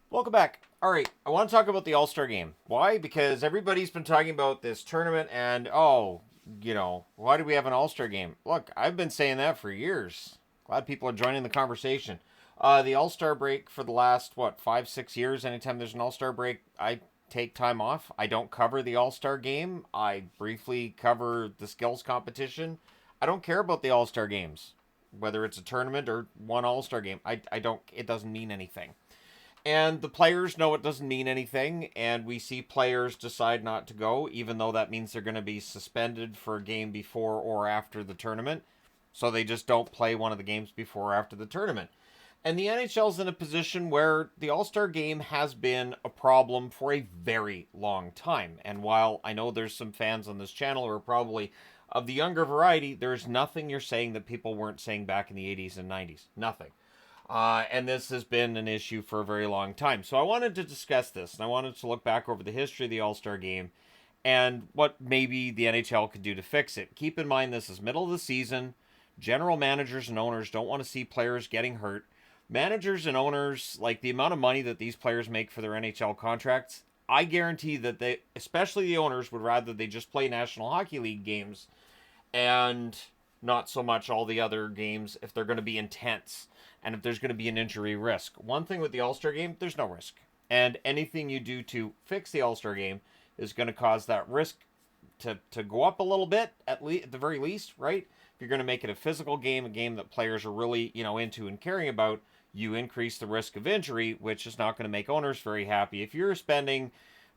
Welcome back. All right, I want to talk about the All-Star game. Why? Because everybody's been talking about this tournament and, why do we have an All-Star game? Look, I've been saying that for years. Glad people are joining the conversation. The All-Star break for the last, 5, 6 years, anytime there's an All-Star break, I take time off. I don't cover the All-Star game. I briefly cover the skills competition. I don't care about the All-Star games, whether it's a tournament or one All-Star game. I don't, it doesn't mean anything. And the players know it doesn't mean anything, and we see players decide not to go, even though that means they're going to be suspended for a game before or after the tournament. So they just don't play one of the games before or after the tournament. And the NHL's in a position where the All Star game has been a problem for a very long time. And while I know there's some fans on this channel who are probably of the younger variety, there's nothing you're saying that people weren't saying back in the 80s and 90s. Nothing. And this has been an issue for a very long time. So I wanted to discuss this, and I wanted to look back over the history of the All Star game and what maybe the NHL could do to fix it. Keep in mind, this is middle of the season. General managers and owners don't want to see players getting hurt. Managers and owners, like the amount of money that these players make for their NHL contracts, I guarantee that they, especially the owners, would rather they just play National Hockey League games and not so much all the other games if they're going to be intense and if there's going to be an injury risk. One thing with the All-Star game, there's no risk. And anything you do to fix the All-Star game is going to cause that risk to go up a little bit, at the very least, right? If you're going to make it a physical game, a game that players are really, into and caring about, you increase the risk of injury, which is not going to make owners very happy. If you're spending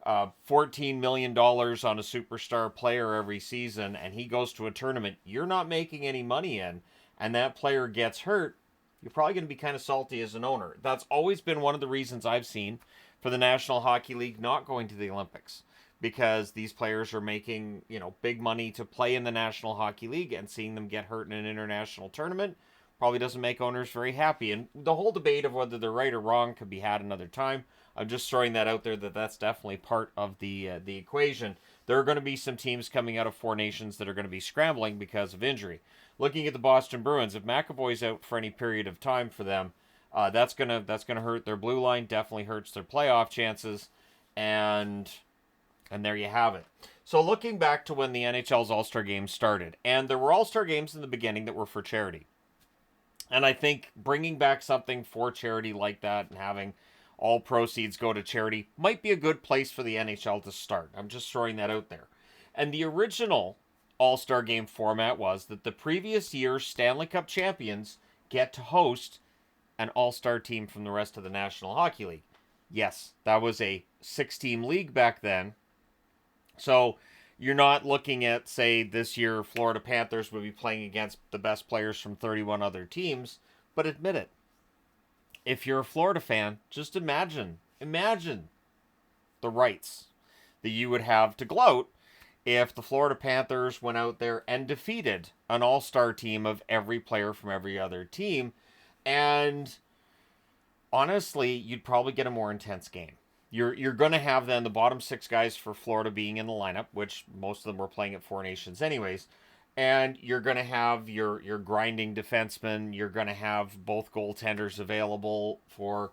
$14 million dollars on a superstar player every season and he goes to a tournament you're not making any money in, and that player gets hurt, you're probably going to be kind of salty as an owner. That's always been one of the reasons I've seen for the National Hockey League not going to the Olympics, because these players are making, big money to play in the National Hockey League, and seeing them get hurt in an international tournament probably doesn't make owners very happy. And the whole debate of whether they're right or wrong could be had another time. I'm just throwing that out there, that that's definitely part of the equation. There are going to be some teams coming out of Four Nations that are going to be scrambling because of injury. Looking at the Boston Bruins, if McAvoy's out for any period of time for them, that's gonna hurt their blue line. Definitely hurts their playoff chances, and there you have it. So looking back to when the NHL's All Star Games started, and there were All Star Games in the beginning that were for charity. And I think bringing back something for charity like that and having all proceeds go to charity might be a good place for the NHL to start. I'm just throwing that out there. And the original All Star Game format was that the previous year's Stanley Cup champions get to host an All Star team from the rest of the National Hockey League. Yes, that was a 6 team league back then. So you're not looking at, say, this year Florida Panthers would be playing against the best players from 31 other teams, but admit it. If you're a Florida fan, just imagine the rights that you would have to gloat if the Florida Panthers went out there and defeated an all-star team of every player from every other team. And honestly, you'd probably get a more intense game. You're going to have then the bottom six guys for Florida being in the lineup, which most of them were playing at Four Nations anyways. And you're going to have your grinding defensemen. You're going to have both goaltenders available for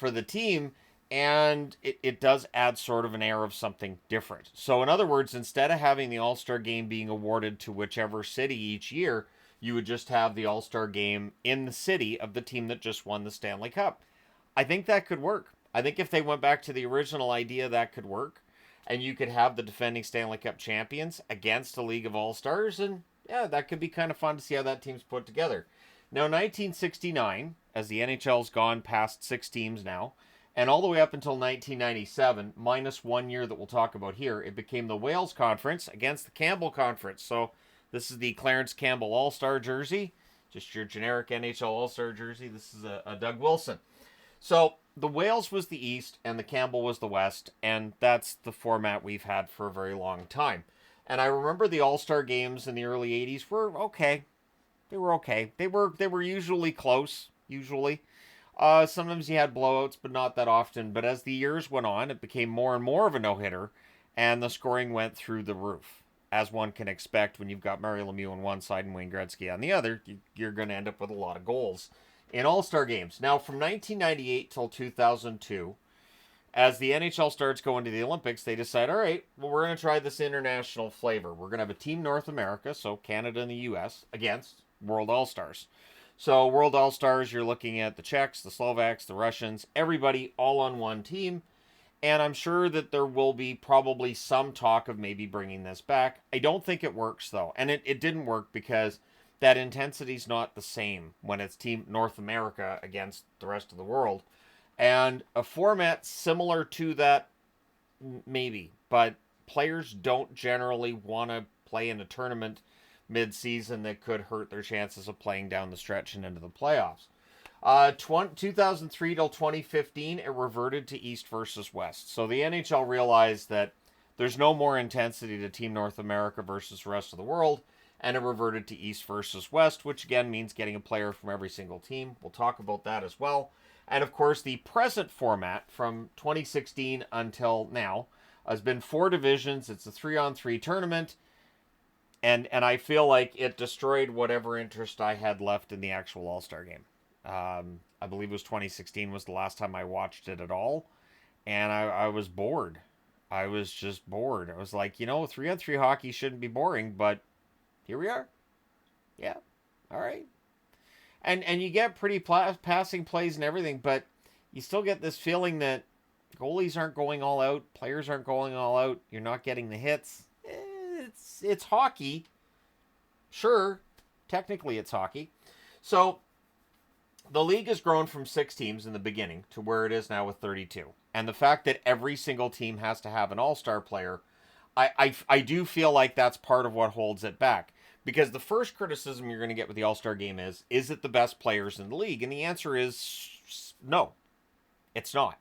the team, and it does add sort of an air of something different. So in other words, instead of having the All-Star game being awarded to whichever city each year, you would just have the All-Star game in the city of the team that just won the Stanley Cup. I think that could work. I think if they went back to the original idea, that could work. And you could have the defending Stanley Cup champions against a League of All Stars, and yeah, that could be kind of fun to see how that team's put together. Now, 1969, as the NHL's gone past 6 teams now, and all the way up until 1997, minus 1 year that we'll talk about here, it became the Wales Conference against the Campbell Conference. So this is the Clarence Campbell All-Star jersey, just your generic NHL All-Star jersey. This is a Doug Wilson. So the Wales was the East and the Campbell was the West, and that's the format we've had for a very long time. And I remember the All-Star games in the early 80s were okay. They were okay. They were usually close, usually. Sometimes you had blowouts, but not that often. But as the years went on, it became more and more of a no-hitter, and the scoring went through the roof. As one can expect when you've got Mario Lemieux on one side and Wayne Gretzky on the other, you're going to end up with a lot of goals in All-Star games. Now, from 1998 till 2002, As the NHL starts going to the Olympics, they decide, all right, well, we're going to try this international flavor. We're going to have a Team North America, so Canada and the U.S., against World All-Stars. So World All-Stars, you're looking at the Czechs, the Slovaks, the Russians, everybody all on one team. And I'm sure that there will be probably some talk of maybe bringing this back. I don't think it works, though. And it didn't work because that intensity's not the same when it's Team North America against the rest of the world. And a format similar to that, maybe. But players don't generally want to play in a tournament mid-season that could hurt their chances of playing down the stretch and into the playoffs. 2003 till 2015, it reverted to East versus West. So the NHL realized that there's no more intensity to Team North America versus the rest of the world, and it reverted to East versus West, which again means getting a player from every single team. We'll talk about that as well. And of course, the present format from 2016 until now has been 4 divisions. It's a 3-on-3 tournament. And I feel like it destroyed whatever interest I had left in the actual All-Star game. I believe it was 2016 was the last time I watched it at all. And I was bored. I was just bored. I was like, 3-on-3 hockey shouldn't be boring, but here we are. Yeah. All right. And you get pretty passing plays and everything, but you still get this feeling that goalies aren't going all out, players aren't going all out, you're not getting the hits. It's hockey. Sure, technically it's hockey. So the league has grown from 6 teams in the beginning to where it is now with 32. And the fact that every single team has to have an all-star player, I do feel like that's part of what holds it back. Because the first criticism you're going to get with the All-Star game is it the best players in the league? And the answer is no, it's not.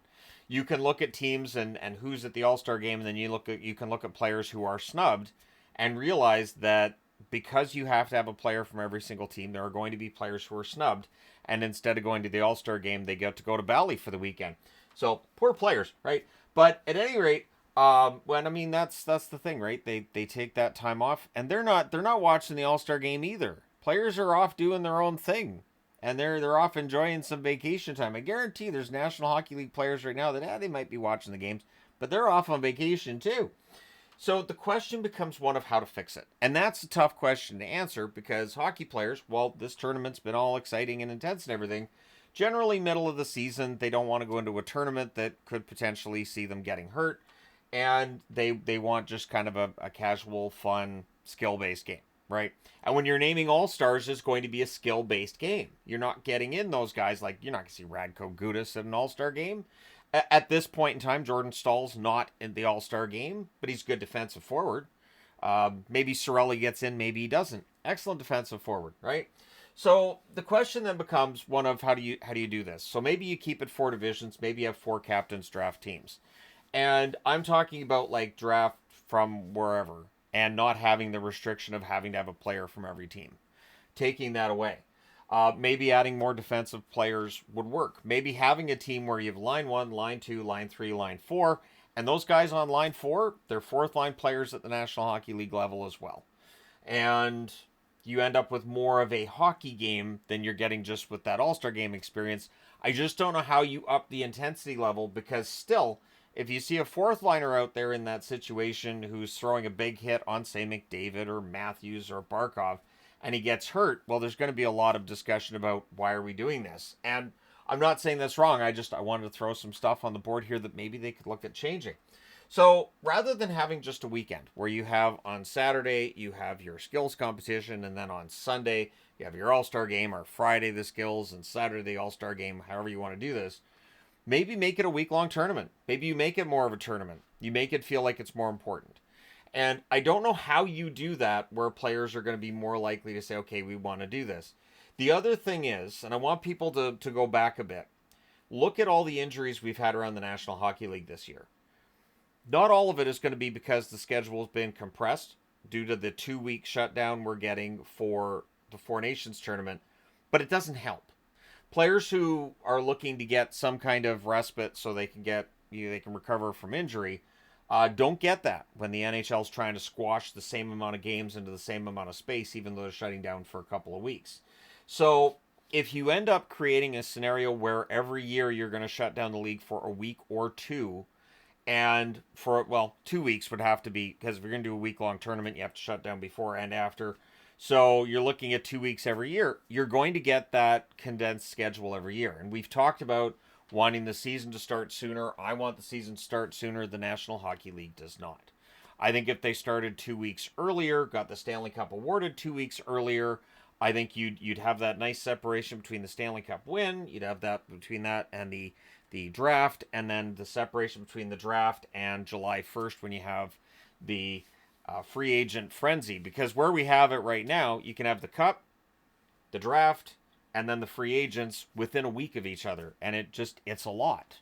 You can look at teams and who's at the All-Star game, and then you can look at players who are snubbed and realize that because you have to have a player from every single team, there are going to be players who are snubbed. And instead of going to the All-Star game, they get to go to Bali for the weekend. So, poor players, right? But at any rate, that's the thing, right? They take that time off, and they're not watching the All-Star game either. Players are off doing their own thing, and they're off enjoying some vacation time. I guarantee there's National Hockey League players right now that they might be watching the games, but they're off on vacation too. So the question becomes one of how to fix it, and that's a tough question to answer because hockey players, well, this tournament's been all exciting and intense and everything. Generally, middle of the season, they don't want to go into a tournament that could potentially see them getting hurt. And they want just kind of a casual, fun, skill-based game, right? And when you're naming all-stars, it's going to be a skill-based game. You're not getting in those guys like you're not going to see Radko Gudas at an all-star game. At this point in time, Jordan Stahl's not in the all-star game, but he's a good defensive forward. Maybe Cirelli gets in, maybe he doesn't. Excellent defensive forward, right? So the question then becomes one of how do you do this? So maybe you keep it 4 divisions, maybe you have 4 captains draft teams. And I'm talking about like draft from wherever and not having the restriction of having to have a player from every team. Taking that away. Maybe adding more defensive players would work. Maybe having a team where you have line 1, line 2, line 3, line 4. And those guys on line 4, they're 4th line players at the National Hockey League level as well. And you end up with more of a hockey game than you're getting just with that All-Star game experience. I just don't know how you up the intensity level because still, if you see a 4th liner out there in that situation who's throwing a big hit on, say, McDavid or Matthews or Barkov, and he gets hurt, well, there's going to be a lot of discussion about why are we doing this. And I'm not saying that's wrong. I wanted to throw some stuff on the board here that maybe they could look at changing. So rather than having just a weekend where you have on Saturday, you have your skills competition, and then on Sunday, you have your All-Star game, or Friday the skills, and Saturday the All-Star game, however you want to do this, maybe make it a week-long tournament. Maybe you make it more of a tournament. You make it feel like it's more important. And I don't know how you do that where players are going to be more likely to say, okay, we want to do this. The other thing is, and I want people to go back a bit, look at all the injuries we've had around the National Hockey League this year. Not all of it is going to be because the schedule has been compressed due to the 2-week shutdown we're getting for the Four Nations tournament, but it doesn't help. Players who are looking to get some kind of respite so they can they can recover from injury don't get that when the NHL is trying to squash the same amount of games into the same amount of space, even though they're shutting down for a couple of weeks. So if you end up creating a scenario where every year you're going to shut down the league for a week or two, and for, well, 2 weeks would have to be, because if you're going to do a week-long tournament, you have to shut down before and after. So you're looking at 2 weeks every year. You're going to get that condensed schedule every year. And we've talked about wanting the season to start sooner. I want the season to start sooner. The National Hockey League does not. I think if they started 2 weeks earlier, got the Stanley Cup awarded 2 weeks earlier, I think you'd have that nice separation between the Stanley Cup win. You'd have that between that and the draft, and then the separation between the draft and July 1st when you have the free agent frenzy. Because where we have it right now, you can have the Cup, the draft, and then the free agents within a week of each other, and it's a lot.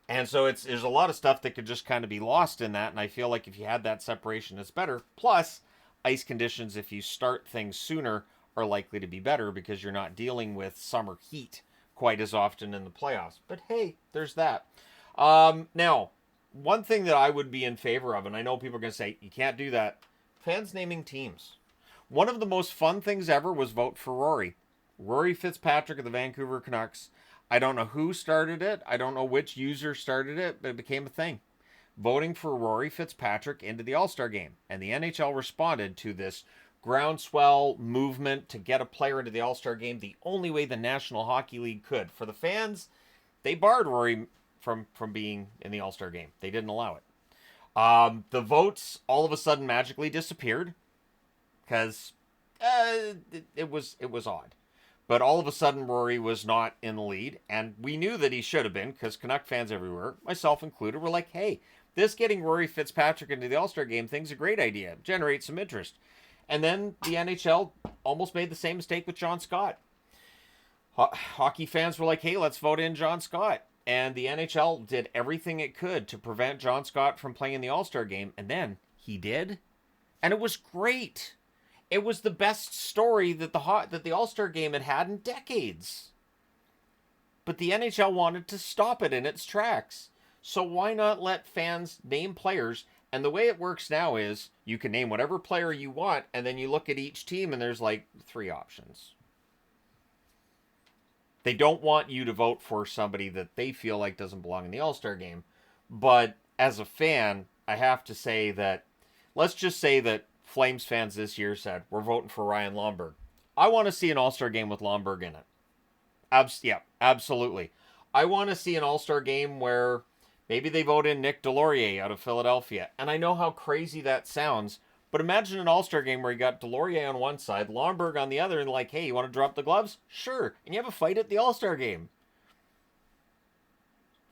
And so there's a lot of stuff that could just kind of be lost in that, and I feel like if you had that separation, it's better. Plus, ice conditions, if you start things sooner, are likely to be better because you're not dealing with summer heat quite as often in the playoffs. But hey, there's that. Now, one thing that I would be in favor of, and I know people are going to say, you can't do that, fans naming teams. One of the most fun things ever was vote for Rory. Rory Fitzpatrick of the Vancouver Canucks. I don't know who started it. I don't know which user started it, but it became a thing. Voting for Rory Fitzpatrick into the All-Star game. And the NHL responded to this groundswell movement to get a player into the All-Star game the only way the National Hockey League could. For the fans, they barred Rory from being in the All-Star game. They didn't allow it. The votes all of a sudden magically disappeared because it was odd. But all of a sudden, Rory was not in the lead, and we knew that he should have been, because Canuck fans everywhere, myself included, were like, hey, this getting Rory Fitzpatrick into the All-Star game thing's a great idea. Generate some interest. And then the NHL almost made the same mistake with John Scott. Hockey fans were like, hey, let's vote in John Scott. And the NHL did everything it could to prevent John Scott from playing in the All-Star game, and then he did. And it was great. It was the best story that the All-Star game had in decades. But the NHL wanted to stop it in its tracks. So why not let fans name players? And the way it works now is you can name whatever player you want, and then you look at each team and there's like 3 options. They don't want you to vote for somebody that they feel like doesn't belong in the All-Star game. But as a fan, I have to say that, let's just say that Flames fans this year said, we're voting for Ryan Lomberg. I want to see an All-Star game with Lomberg in it. Yeah, absolutely. I want to see an All-Star game where maybe they vote in Nick Delorier out of Philadelphia. And I know how crazy that sounds, but imagine an All-Star game where you got Delorier on one side, Lomberg on the other, and like, hey, you want to drop the gloves? Sure. And you have a fight at the All-Star game.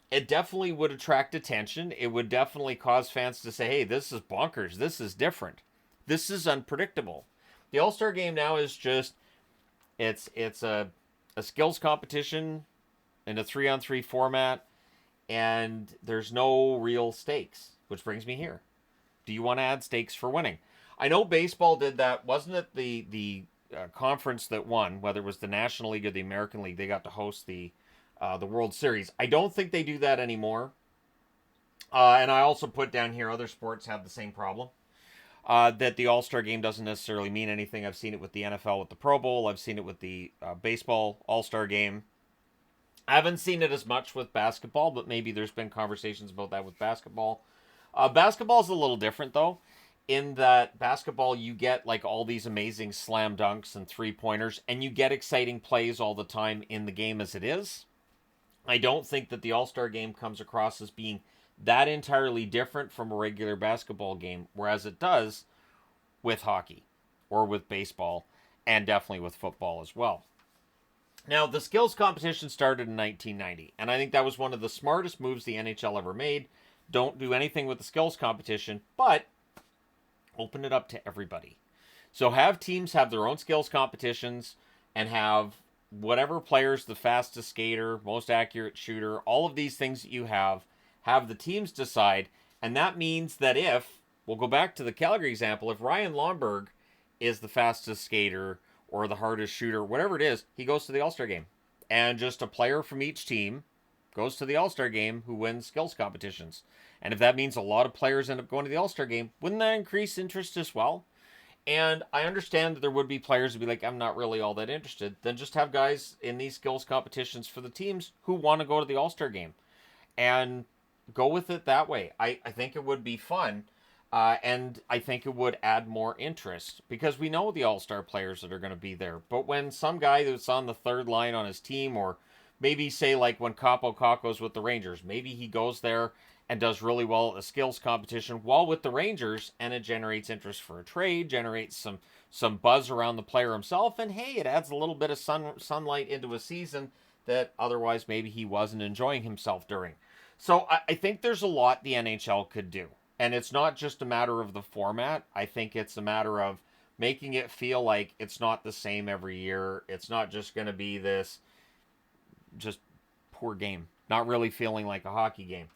It definitely would attract attention. It would definitely cause fans to say, hey, this is bonkers. This is different. This is unpredictable. The All-Star game now is just, it's a skills competition in a 3-on-3 format, and there's no real stakes, which brings me here. Do you want to add stakes for winning? I know baseball did that. Wasn't it the conference that won, whether it was the National League or the American League, they got to host the World Series. I don't think they do that anymore. And I also put down here other sports have the same problem. That the All-Star game doesn't necessarily mean anything. I've seen it with the NFL with the Pro Bowl. I've seen it with the baseball All-Star game. I haven't seen it as much with basketball, but maybe there's been conversations about that with basketball. Basketball's a little different, though, in that basketball you get like all these amazing slam dunks and three-pointers, and you get exciting plays all the time in the game as it is. I don't think that the All-Star game comes across as being that entirely different from a regular basketball game, whereas it does with hockey or with baseball and definitely with football as well. Now, the skills competition started in 1990, and I think that was one of the smartest moves the NHL ever made. Don't do anything with the skills competition, but open it up to everybody. So have teams have their own skills competitions and have whatever players, the fastest skater, most accurate shooter, all of these things that you have the teams decide. And that means that if, we'll go back to the Calgary example, if Ryan Lomberg is the fastest skater or the hardest shooter, whatever it is, he goes to the All-Star game. And just a player from each team goes to the All-Star game who wins skills competitions. And if that means a lot of players end up going to the All-Star game, wouldn't that increase interest as well? And I understand that there would be players who'd be like, I'm not really all that interested. Then just have guys in these skills competitions for the teams who want to go to the All-Star game and go with it that way. I think it would be fun. And I think it would add more interest because we know the All Star players that are going to be there. But when some guy that's on the third line on his team, or maybe say like when Capo Caco's with the Rangers, maybe he goes there and does really well at the skills competition while with the Rangers, and it generates interest for a trade, generates some buzz around the player himself, and hey, it adds a little bit of sunlight into a season that otherwise maybe he wasn't enjoying himself during. So I think there's a lot the NHL could do. And it's not just a matter of the format. I think it's a matter of making it feel like it's not the same every year. It's not just going to be this just poor game, not really feeling like a hockey game.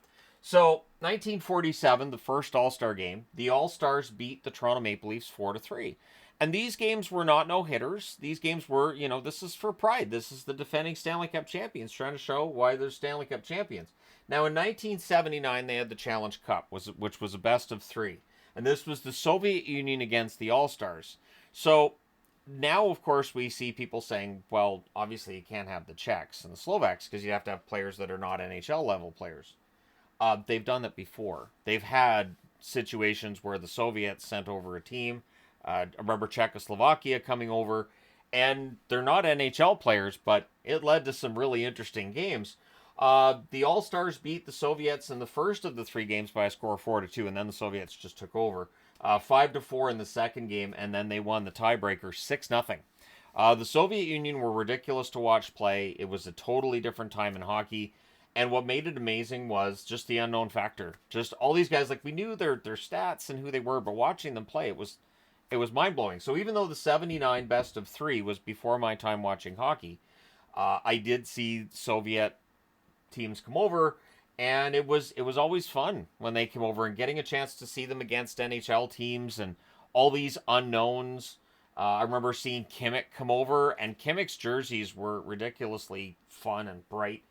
So, 1947, the first All-Star game, the All-Stars beat the Toronto Maple Leafs 4-3. And these games were not no-hitters. These games were, this is for pride. This is the defending Stanley Cup champions trying to show why they're Stanley Cup champions. Now, in 1979, they had the Challenge Cup, which was a best of three. And this was the Soviet Union against the All-Stars. So, now, of course, we see people saying, well, obviously you can't have the Czechs and the Slovaks because you have to have players that are not NHL level players. They've done that before. They've had situations where the Soviets sent over a team. I remember Czechoslovakia coming over, and they're not NHL players, but it led to some really interesting games. The All-Stars beat the Soviets in the first of the three games by a score of 4-2, and then the Soviets just took over. 5-4 in the second game, and then they won the tiebreaker 6-0. The Soviet Union were ridiculous to watch play. It was a totally different time in hockey. And what made it amazing was just the unknown factor. Just all these guys, like we knew their stats and who they were, but watching them play, it was mind blowing. So even though the '79 best of three was before my time watching hockey, I did see Soviet teams come over, and it was always fun when they came over and getting a chance to see them against NHL teams and all these unknowns. I remember seeing Kimmich come over, and Kimmich's jerseys were ridiculously fun and bright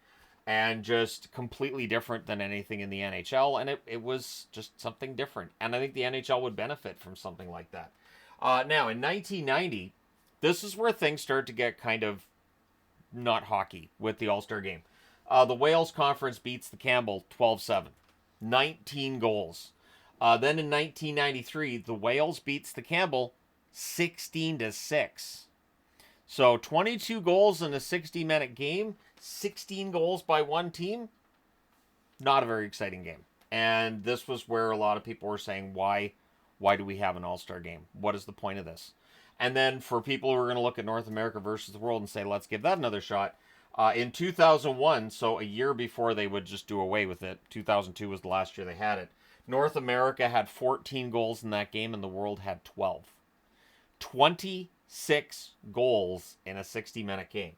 and just completely different than anything in the NHL. And it was just something different. And I think the NHL would benefit from something like that. Now, in 1990, this is where things start to get kind of not hockey with the All-Star game. The Wales Conference beats the Campbell 12-7. 19 goals. Then in 1993, the Wales beats the Campbell 16-6. So 22 goals in a 60-minute game, 16 goals by one team. Not a very exciting game. And this was where a lot of people were saying, why do we have an All-Star game? What is the point of this? And then for people who are going to look at North America versus the world and say, let's give that another shot. In 2001, so a year before they would just do away with it, 2002 was the last year they had it, North America had 14 goals in that game and the world had 12. 26 goals in a 60-minute game.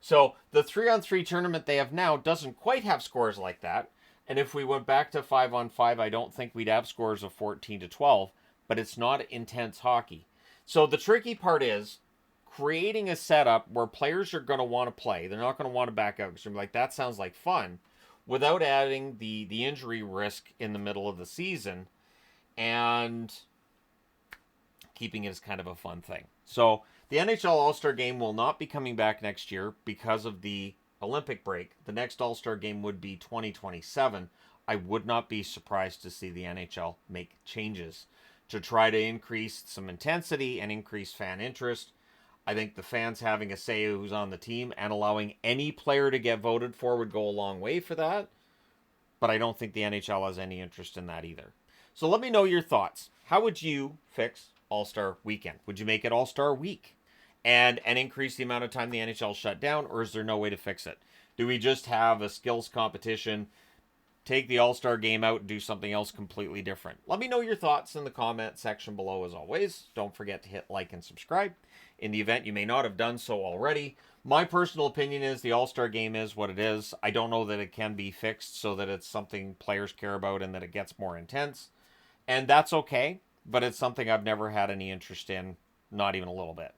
So the 3-on-3 tournament they have now doesn't quite have scores like that. And if we went back to 5-on-5, I don't think we'd have scores of 14-12, but it's not intense hockey. So the tricky part is creating a setup where players are going to want to play. They're not going to want to back out because they're like, that sounds like fun, without adding the injury risk in the middle of the season and keeping it as kind of a fun thing. So the NHL All-Star Game will not be coming back next year because of the Olympic break. The next All-Star Game would be 2027. I would not be surprised to see the NHL make changes to try to increase some intensity and increase fan interest. I think the fans having a say who's on the team and allowing any player to get voted for would go a long way for that. But I don't think the NHL has any interest in that either. So let me know your thoughts. How would you fix All-Star Weekend? Would you make it All-Star Week and increase the amount of time the NHL shut down, or is there no way to fix it? Do we just have a skills competition, take the All-Star Game out, and do something else completely different? Let me know your thoughts in the comment section below as always. Don't forget to hit like and subscribe in the event you may not have done so already. My personal opinion is the All-Star Game is what it is. I don't know that it can be fixed so that it's something players care about and that it gets more intense. And that's okay, but it's something I've never had any interest in, not even a little bit.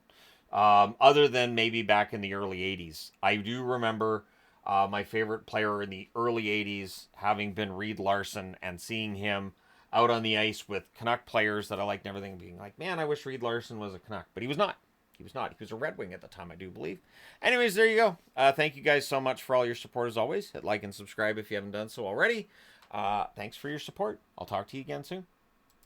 Other than maybe back in the early 80s. I do remember my favorite player in the early 80s having been Reed Larson and seeing him out on the ice with Canuck players that I liked and everything, being like, man, I wish Reed Larson was a Canuck. But he was not. He was not. He was a Red Wing at the time, I do believe. Anyways, there you go. Thank you guys so much for all your support as always. Hit like and subscribe if you haven't done so already. Thanks for your support. I'll talk to you again soon.